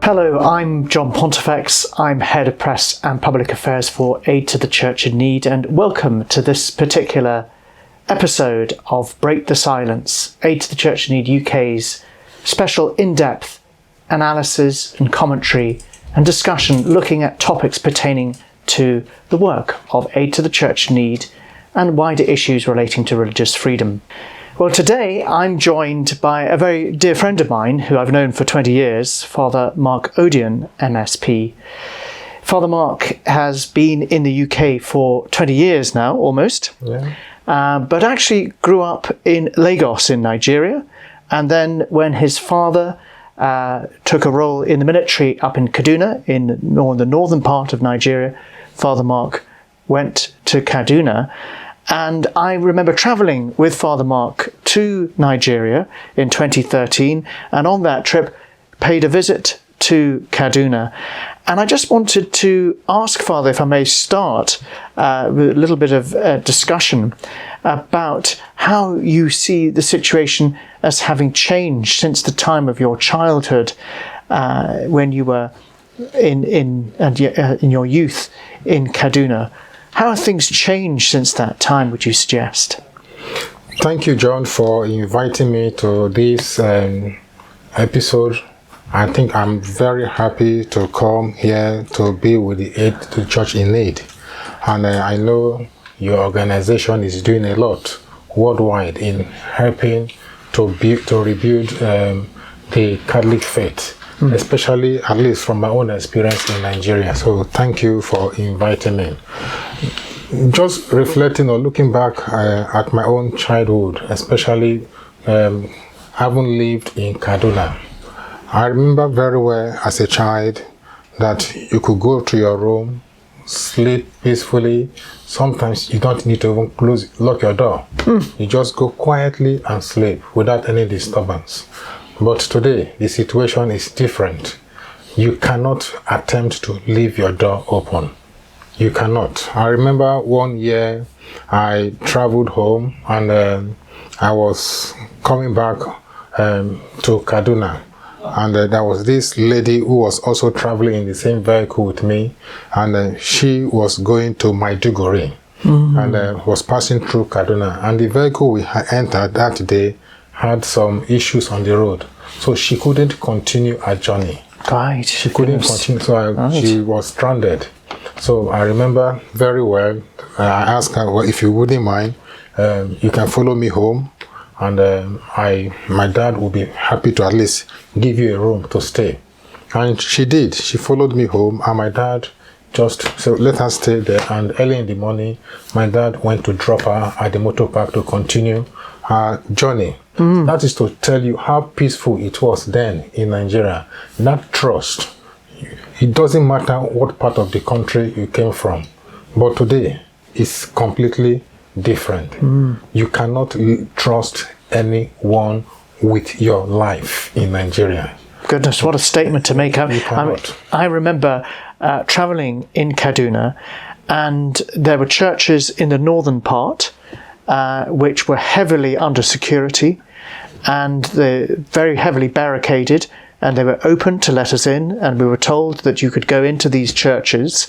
Hello, I'm John Pontifex. I'm Head of Press and Public Affairs for Aid to the Church in Need, and welcome to this particular episode of Break the Silence, Aid to the Church in Need UK's special in-depth analysis and commentary and discussion looking at topics pertaining to the work of Aid to the Church in Need and wider issues relating to religious freedom. Well, today I'm joined by a very dear friend of mine who I've known for 20 years, Father Mark Odion, MSP. Father Mark has been in the UK for 20 years now, almost, but actually grew up in Lagos in Nigeria. And then when his father took a role in the military up in Kaduna, in the northern part of Nigeria, Father Mark went to Kaduna. And I remember travelling with Father Mark to Nigeria in 2013, and on that trip paid a visit to Kaduna. And I just wanted to ask Father, if I may start with a little bit of discussion about how you see the situation as having changed since the time of your childhood, when you were in your youth in Kaduna. How have things changed since that time, would you suggest? Thank you, John, for inviting me to this episode. I think I'm very happy to come here to be with the Aid to the Church in Need. And I know your organization is doing a lot worldwide in helping to rebuild the Catholic faith, especially, at least from my own experience in Nigeria. So thank you for inviting me. Just reflecting or looking back at my own childhood, especially having lived in Kaduna, I remember very well as a child that you could go to your room, sleep peacefully. Sometimes you don't need to even lock your door. You just go quietly and sleep without any disturbance. But today, the situation is different. You cannot attempt to leave your door open. You cannot. I remember one year I traveled home and I was coming back to Kaduna. And there was this lady who was also traveling in the same vehicle with me, and she was going to Maiduguri and was passing through Kaduna. And the vehicle we had entered that day had some issues on the road, so she couldn't continue her journey. Right. She couldn't continue, so she was stranded. So I remember very well, I asked her, well, if you wouldn't mind, you can follow me home, and my dad would be happy to at least give you a room to stay. And she did. She followed me home, and my dad just said, let her stay there. And early in the morning, my dad went to drop her at the motor park to continue her journey. That is to tell you how peaceful it was then in Nigeria. That trust. It doesn't matter what part of the country you came from, but today it's completely different. You cannot trust anyone with your life in Nigeria. Goodness, what a statement to make. I remember travelling in Kaduna, and there were churches in the northern part which were heavily under security, and they're very heavily barricaded, and they were open to let us in, and we were told that you could go into these churches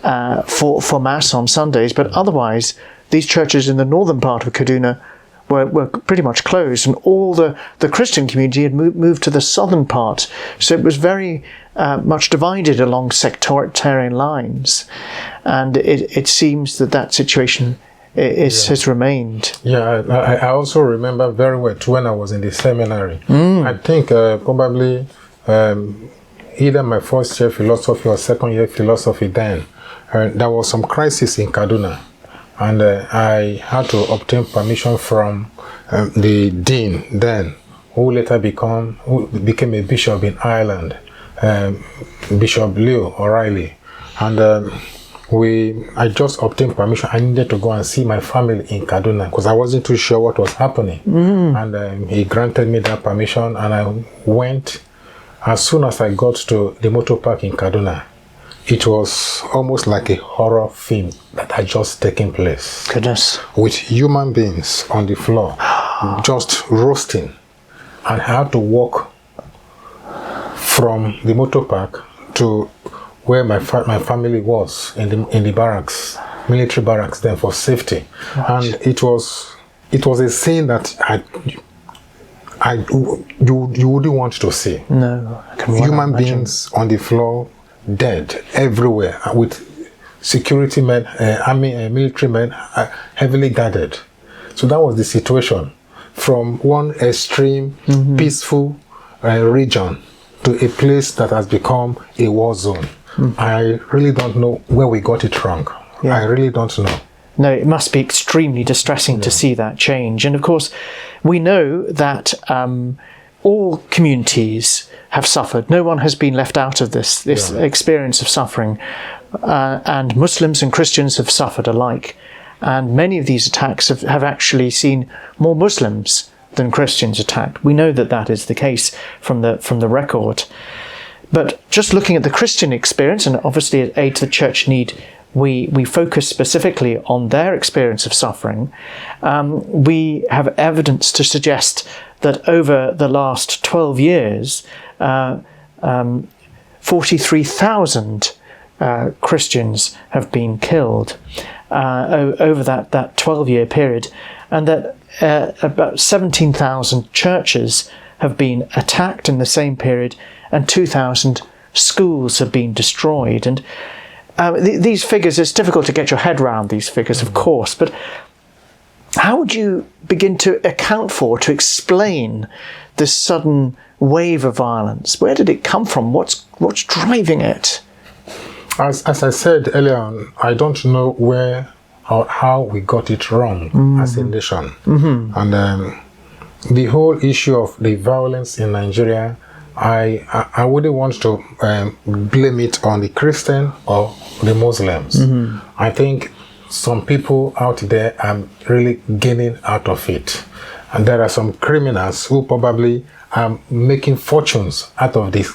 for Mass on Sundays, but otherwise these churches in the northern part of Kaduna were pretty much closed, and all the Christian community had moved to the southern part. So it was very much divided along sectarian lines, and it seems that situation has remained. Yeah, I also remember very well too when I was in the seminary. I think probably either my first year philosophy or second year philosophy then, there was some crisis in Kaduna. And I had to obtain permission from the dean then, who later became a bishop in Ireland, Bishop Leo O'Reilly. And I just obtained permission. I needed to go and see my family in Kaduna because I wasn't too sure what was happening. And he granted me that permission, and I went. As soon as I got to the motor park in Kaduna, it was almost like a horror film that had just taken place. Goodness. With human beings on the floor, just roasting. And I had to walk from the motor park to where my family was in the barracks, military barracks, then for safety. Right. And it was a scene that you wouldn't want to see. No, I can human imagine. Beings on the floor, dead everywhere, with security men, military men, heavily guarded. So that was the situation, from one extreme, peaceful region to a place that has become a war zone. I really don't know where we got it wrong. I really don't know. No, it must be extremely distressing to see that change. And of course, we know that all communities have suffered. No one has been left out of this experience of suffering. And Muslims and Christians have suffered alike. And many of these attacks have actually seen more Muslims than Christians attacked. We know that that is the case from the record. But just looking at the Christian experience, and obviously at Aid to the Church in Need, we focus specifically on their experience of suffering. We have evidence to suggest that over the last 12 years, 43,000 Christians have been killed over that 12-year period, and that about 17,000 churches have been attacked in the same period, and 2,000 schools have been destroyed. And these figures, it's difficult to get your head around these figures, of course, but how would you begin to account for, to explain this sudden wave of violence? Where did it come from? What's driving it? As I said earlier on, I don't know where or how we got it wrong as a nation. And the whole issue of the violence in Nigeria, I wouldn't want to blame it on the Christian or the Muslims. I think some people out there are really gaining out of it. And there are some criminals who probably are making fortunes out of this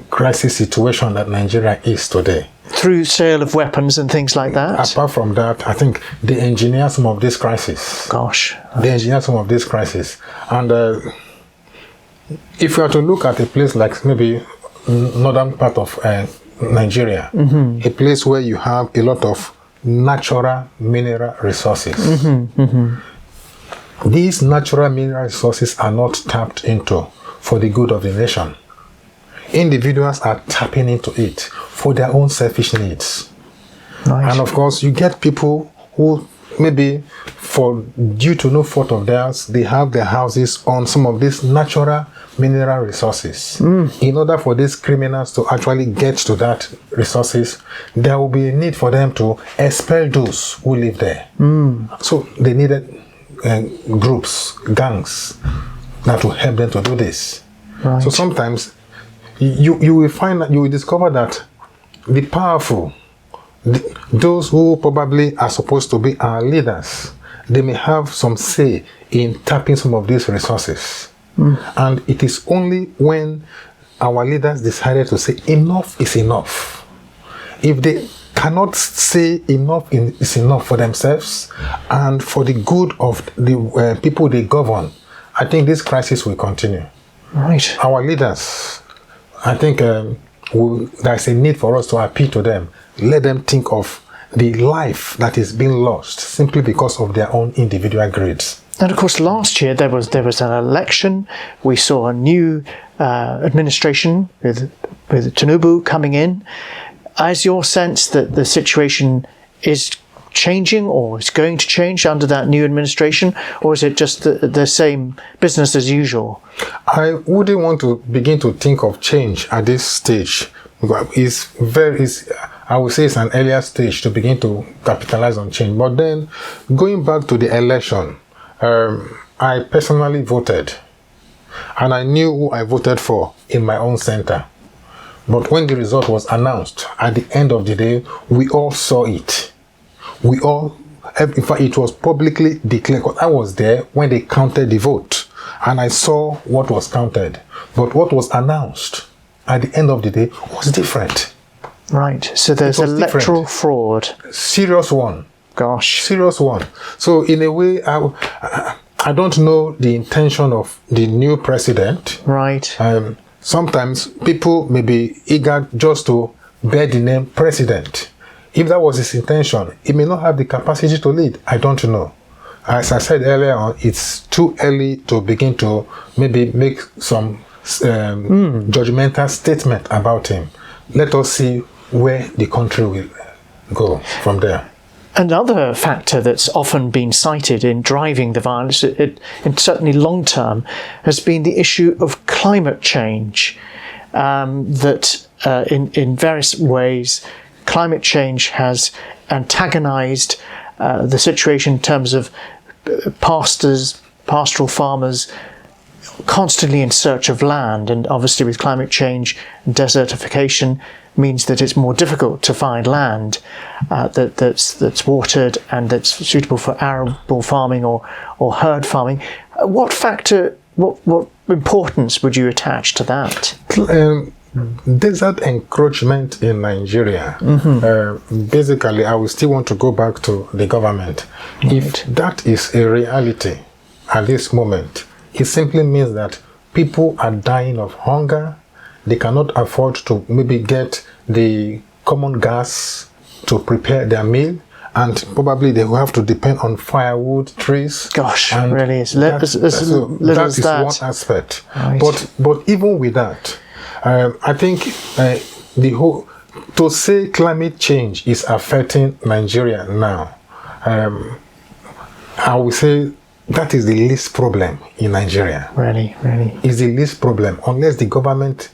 crisis situation that Nigeria is today. Through sale of weapons and things like that? Apart from that, I think they engineer some of this crisis. Gosh. They engineer some of this crisis. And if you are to look at a place like maybe northern part of Nigeria, a place where you have a lot of natural mineral resources, these natural mineral resources are not tapped into for the good of the nation. Individuals are tapping into it for their own selfish needs. Right. And of course, you get people who maybe due to no fault of theirs, they have their houses on some of these natural mineral resources. In order for these criminals to actually get to that resources, there will be a need for them to expel those who live there. So they needed groups, gangs, that will help them to do this. Right. So sometimes you will find that you will discover that the powerful, those who probably are supposed to be our leaders, they may have some say in tapping some of these resources. And it is only when our leaders decided to say enough is enough. If they cannot say enough is enough for themselves and for the good of the people they govern, I think this crisis will continue. Right. Our leaders, I think there's a need for us to appeal to them. Let them think of the life that is being lost simply because of their own individual greeds. And of course, last year there was an election. We saw a new administration with Tinubu coming in. Is your sense that the situation is changing or is going to change under that new administration, or is it just the same business as usual? I wouldn't want to begin to think of change at this stage. I would say it's an earlier stage to begin to capitalize on change. But then, going back to the election, I personally voted, and I knew who I voted for in my own center. But when the result was announced, at the end of the day, we all saw it. In fact, it was publicly declared. I was there when they counted the vote, and I saw what was counted. But what was announced at the end of the day was different. Right, so there's electoral fraud. Serious one. Gosh. Serious one. So in a way, I don't know the intention of the new president. Right. sometimes people may be eager just to bear the name president. If that was his intention, he may not have the capacity to lead. I don't know. As I said earlier on, it's too early to begin to maybe make some judgmental statement about him. Let us see where the country will go from there. Another factor that's often been cited in driving the violence, in certainly long term, has been the issue of climate change. That in various ways, climate change has antagonized the situation in terms of pastoral farmers constantly in search of land, and obviously with climate change, desertification means that it's more difficult to find land that's watered and that's suitable for arable farming or herd farming. What importance would you attach to that? Desert encroachment in Nigeria. Basically, I will still want to go back to the government. Right. If that is a reality at this moment, it simply means that people are dying of hunger. They cannot afford to maybe get the common gas to prepare their meal, and probably they will have to depend on firewood, trees. Gosh, and really, it's that is one aspect. Right. But even with that, I think to say climate change is affecting Nigeria now, I would say that is the least problem in Nigeria. Really. Is the least problem, unless the government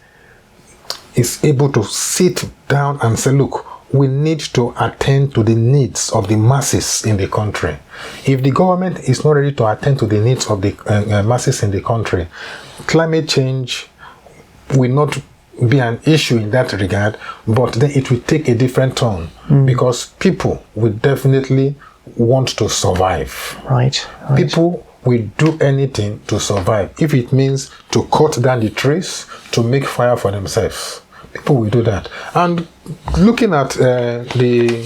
is able to sit down and say, look, we need to attend to the needs of the masses in the country. If the government is not ready to attend to the needs of the masses in the country, climate change will not be an issue in that regard, but then it will take a different tone because people will definitely want to survive. Right. People will do anything to survive. If it means to cut down the trees to make fire for themselves, people will do that. And looking at the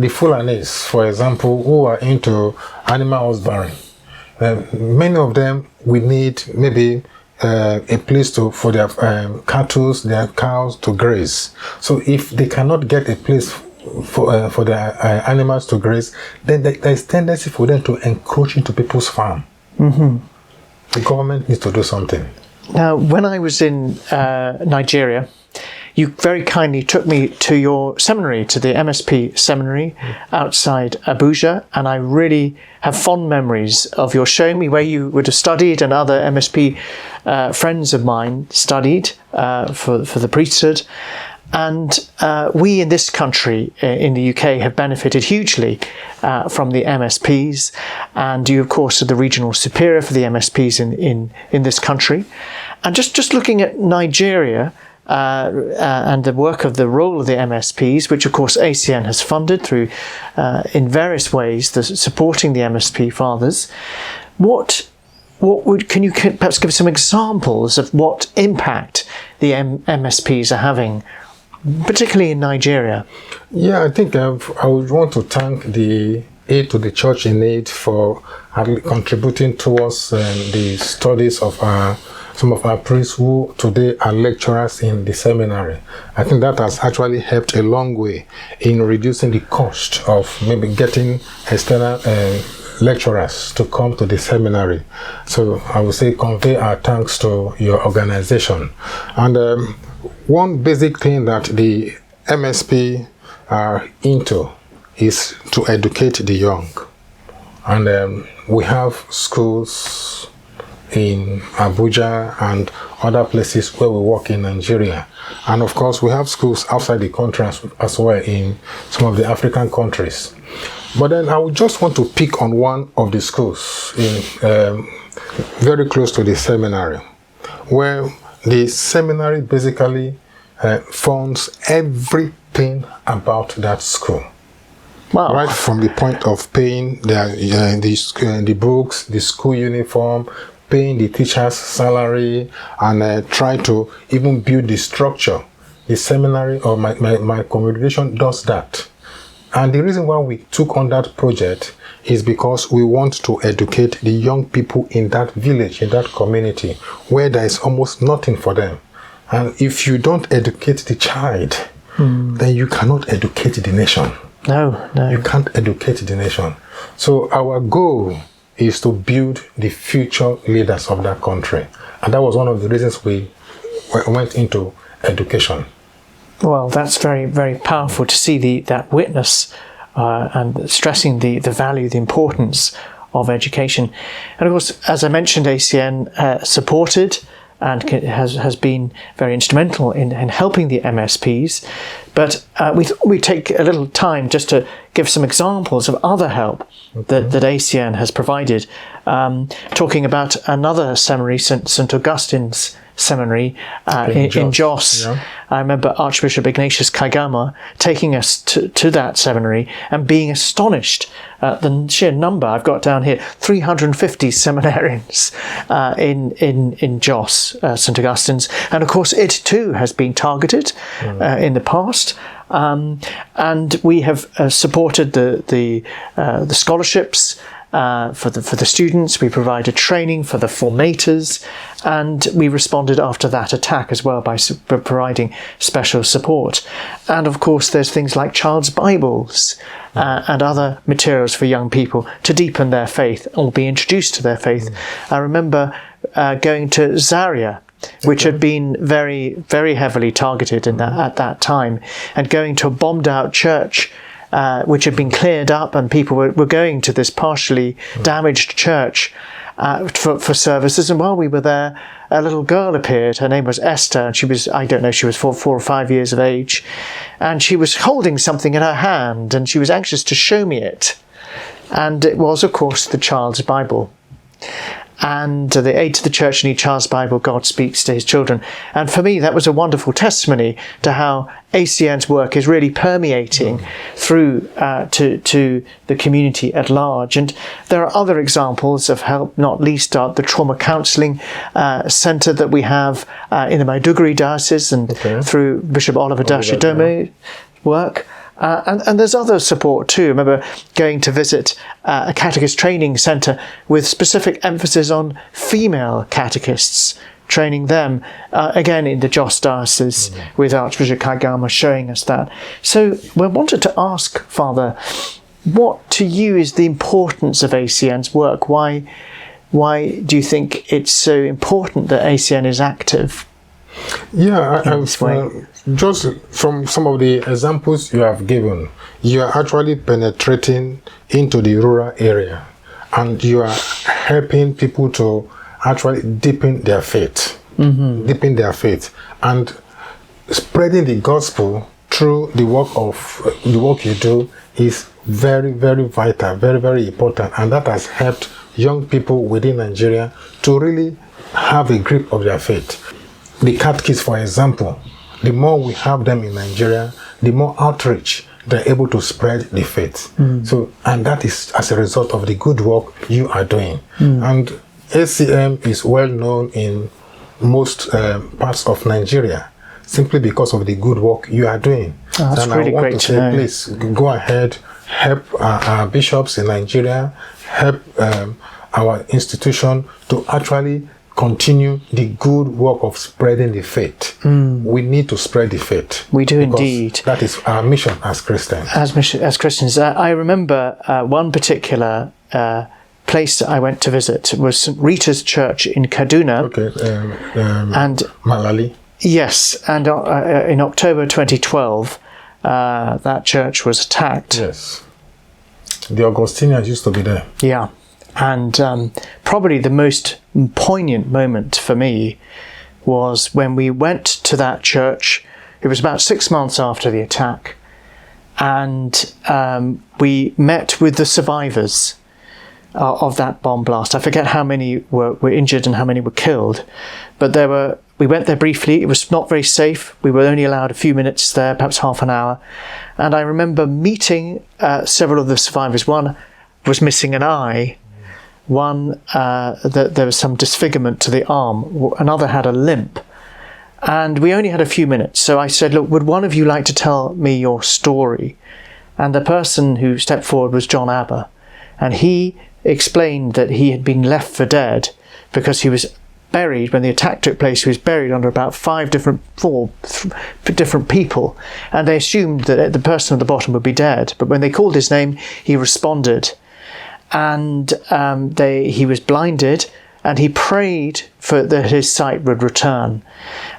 Fulanis, for example, who are into animal husbandry, many of them will need maybe a place for their cattle, their cows to graze. So if they cannot get a place for their animals to graze, then there is tendency for them to encroach into people's farm. The government needs to do something. Now, when I was in Nigeria, you very kindly took me to your seminary, to the MSP seminary outside Abuja, and I really have fond memories of your showing me where you would have studied, and other MSP friends of mine studied for the priesthood. And we in this country, in the UK, have benefited hugely from the MSPs. And you, of course, are the regional superior for the MSPs in this country. And just looking at Nigeria and the work of the role of the MSPs, which, of course, ACN has funded through, in various ways, supporting the MSP fathers. Can you perhaps give some examples of what impact the MSPs are having, particularly in Nigeria? Yeah, I think I would want to thank the Aid to the Church in Need for contributing towards the studies of some of our priests who today are lecturers in the seminary. I think that has actually helped a long way in reducing the cost of maybe getting external lecturers to come to the seminary. So I would say convey our thanks to your organization. And one basic thing that the MSP are into is to educate the young. And we have schools in Abuja and other places where we work in Nigeria. And of course, we have schools outside the country as well in some of the African countries. But then I would just want to pick on one of the schools in very close to the seminary, where the seminary basically funds everything about that school. Wow. Right from the point of paying the books, the school uniform, paying the teacher's salary, and try to even build the structure. The seminary or my congregation does that. And the reason why we took on that project is because we want to educate the young people in that village, in that community, where there is almost nothing for them. And if you don't educate the child, then you cannot educate the nation. No. You can't educate the nation. So our goal is to build the future leaders of that country. And that was one of the reasons we went into education. Well, that's very, very powerful to see that witness and stressing the value, the importance of education. And of course, as I mentioned, ACN supported and has been very instrumental in helping the MSPs. But we take a little time just to give some examples of other help that ACN has provided. Talking about another seminary, St. Augustine's Seminary in Jos. Yeah. I remember Archbishop Ignatius Kaigama taking us to that seminary and being astonished at the sheer number. I've got down here 350 seminarians in Jos, St. Augustine's, and of course it too has been targeted in the past. And we have supported the scholarships for the students. We provided training for the formators, and we responded after that attack as well by providing special support. And of course, there's things like child's Bibles and other materials for young people to deepen their faith or be introduced to their faith. I remember going to Zaria, which had been very, very heavily targeted at that time, and going to a bombed-out church which had been cleared up, and people were going to this partially damaged church for services. And while we were there, a little girl appeared. Her name was Esther, and she was 4 or 5 years of age, and she was holding something in her hand, and she was anxious to show me it. And it was, of course, the child's Bible. And the Aid to the Church Need Child's Bible, God Speaks to His Children. And for me, that was a wonderful testimony to how ACN's work is really permeating through to the community at large. And there are other examples of help, not least the trauma counselling centre that we have in the Maiduguri diocese, and through Bishop Oliver Dashidome's work. And there's other support too. I remember going to visit a catechist training centre with specific emphasis on female catechists, training them, again in the Jos diocese, with Archbishop Kaigama showing us that. So we wanted to ask, Father, what to you is the importance of ACN's work? Why do you think it's so important that ACN is active? Yeah, just from some of the examples you have given, you are actually penetrating into the rural area, and you are helping people to actually deepen their faith, and spreading the gospel through the work you do is very, very vital, very, very important, and that has helped young people within Nigeria to really have a grip of their faith. The catechists, for example, the more we have them in Nigeria, the more outreach they're able to spread the faith. So, and that is as a result of the good work you are doing. And ACM is well known in most parts of Nigeria, simply because of the good work you are doing. Oh, that's really great to know. Please go ahead, help our bishops in Nigeria, help our institution to actually continue the good work of spreading the faith. We need to spread the faith. We do indeed. That is our mission as Christians. As Christians, I remember one particular place that I went to visit was St. Rita's Church in Kaduna. And Malali. Yes, and in October 2012, that church was attacked. Yes. The Augustinians used to be there. Yeah. And probably the most poignant moment for me was when we went to that church. It was about 6 months after the attack, and we met with the survivors of that bomb blast. I forget how many were injured and how many were killed, but we went there briefly. It was not very safe. We were only allowed a few minutes there, perhaps half an hour. And I remember meeting several of the survivors. One was missing an eye. One, there was some disfigurement to the arm. Another had a limp. And we only had a few minutes. So I said, look, would one of you like to tell me your story? And the person who stepped forward was John Abba. And he explained that he had been left for dead because he was buried, when the attack took place, he was buried under about four different people, and they assumed that the person at the bottom would be dead. But when they called his name, he responded, and he was blinded, and he prayed for that his sight would return.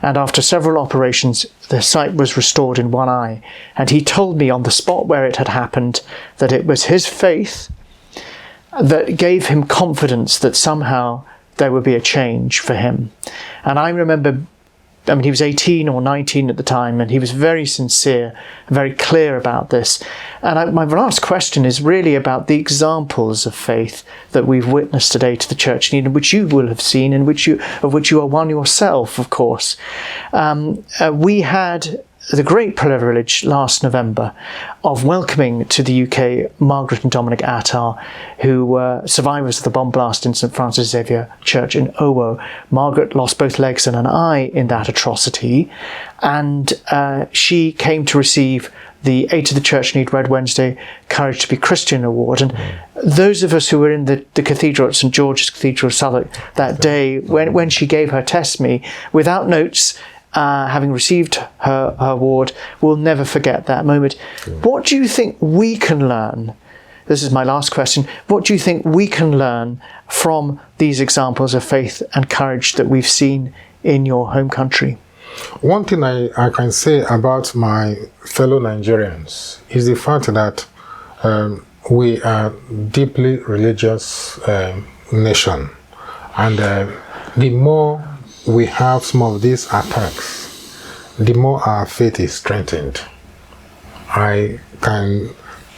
And after several operations, the sight was restored in one eye. And he told me on the spot where it had happened that it was his faith that gave him confidence that somehow there would be a change for him. And I remember, he was 18 or 19 at the time, and he was very sincere, very clear about this. And my last question is really about the examples of faith that we've witnessed today to the church, which you will have seen, and of which you are one yourself, of course. We had the great privilege last November of welcoming to the UK Margaret and Dominic Attar, who were survivors of the bomb blast in St Francis Xavier Church in Owo. Margaret lost both legs and an eye in that atrocity, and she came to receive the Aid to the Church in Need Red Wednesday Courage to be Christian Award. And those of us who were in the cathedral at St George's Cathedral, Southwark, that day when she gave her testimony without notes, having received her award, will never forget that moment. What do you think we can learn? This is my last question. What do you think we can learn from these examples of faith and courage that we've seen in your home country? One thing I can say about my fellow Nigerians is the fact that we are deeply religious nation, and the more we have some of these attacks, the more our faith is strengthened. I can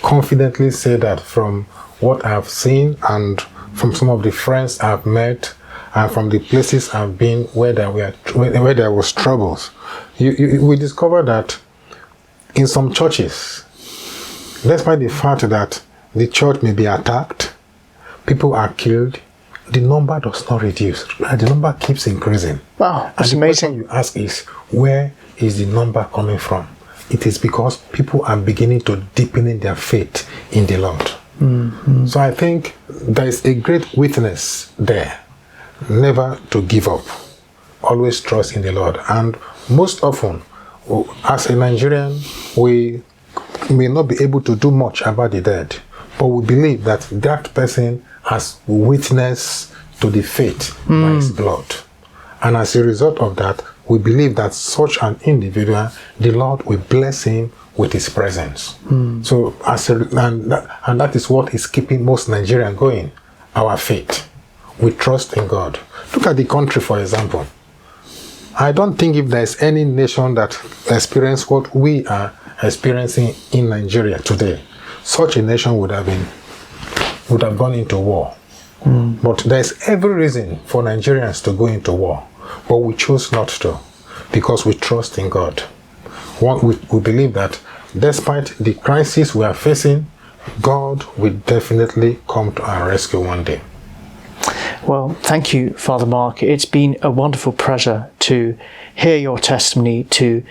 confidently say that from what I've seen and from some of the friends I've met and from the places I've been where there was troubles, we discovered that in some churches, despite the fact that the church may be attacked, people are killed, the number does not reduce. The number keeps increasing. Wow, that's And amazing. the question you ask is, where is the number coming from? It is because people are beginning to deepen their faith in the Lord. Mm-hmm. So I think there is a great witness there. Never to give up. Always trust in the Lord. And most often, as a Nigerian, we may not be able to do much about the dead, but we believe that that person has witness to the faith by his blood. And as a result of that, we believe that such an individual, the Lord will bless him with his presence. So, and that is what is keeping most Nigerians going, our faith. We trust in God. Look at the country, for example. I don't think if there's any nation that experiences what we are experiencing in Nigeria today, such a nation would have gone into war. But there's every reason for Nigerians to go into war, but we choose not to, because we trust in God. We believe that despite the crisis we are facing, God will definitely come to our rescue one day. Well, thank you, Father Mark. It's been a wonderful pleasure to hear your testimony, to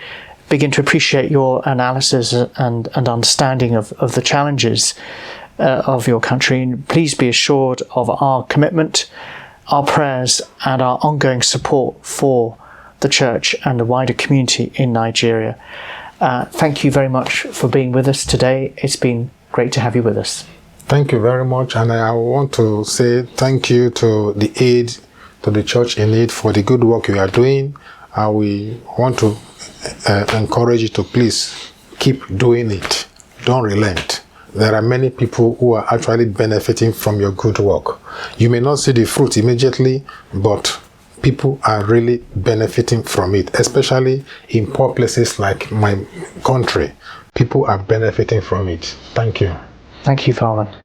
begin to appreciate your analysis and understanding of the challenges of your country. And please be assured of our commitment, our prayers, and our ongoing support for the church and the wider community in Nigeria. Thank you very much for being with us today. It's been great to have you with us. Thank you very much, and I want to say thank you to the Aid to the Church in Need for the good work you are doing. We want to encourage you to please keep doing it. Don't relent. There are many people who are actually benefiting from your good work. You may not see the fruit immediately, but people are really benefiting from it, especially in poor places like my country. People are benefiting from it. Thank you. Thank you, Father.